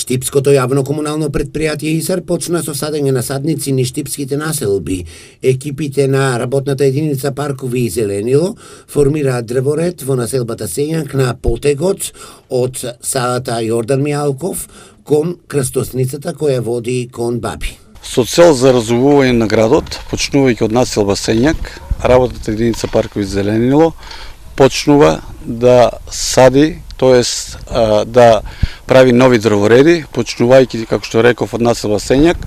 Штипското јавно комунално предпријатие ИСАР почна со садење на садници низ штипските населби. Екипите на работната единица Паркови и Зеленило формираат дрворед во населбата Сењак на потегот од салата Јордан Мијалков кон крстосницата која води кон Баби. Со цел за развивување на градот, почнувајќи од населба Сењак, работната единица Паркови и Зеленило почнува да сади, тоест да прави нови дрвореди, почнувајќи, како што реков, од населба Сењак,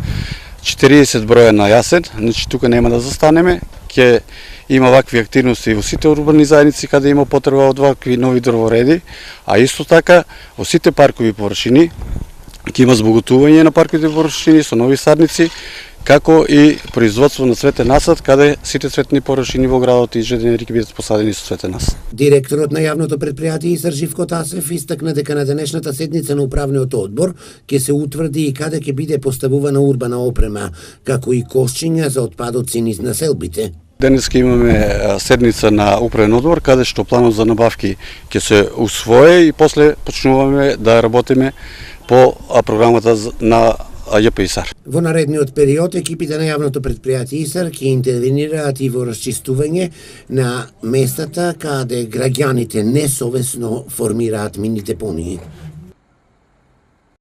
40 броја на јасен, значи тука нема да застанеме, ќе има вакви активности во сите урбани заедници каде има потреба од вакви нови дрвореди, а исто така во сите паркови површини ќе има збогатување на парковите површини со нови садници, како и производство на цветен насад, каде сите цветни површини во градот и ежедневно ќе бидат посадени со цветен насад. Директорот на јавното предпријатие ИСАР Живко Тасев истакна дека на денешната седница на управниот одбор ќе се утврди и каде ќе биде поставувана урбана опрема, како и кошчиња за отпадоци низ населбите. Денеска имаме седница на управен одбор, каде што планот за набавки ќе се усвое и после почнуваме да работиме по програмата на ЈП ИСАР. Во наредниот период екипите на јавното предпријатие ИСАР ќе интервенираат и во расчистување на местата каде граѓаните несовесно формираат мини депонии.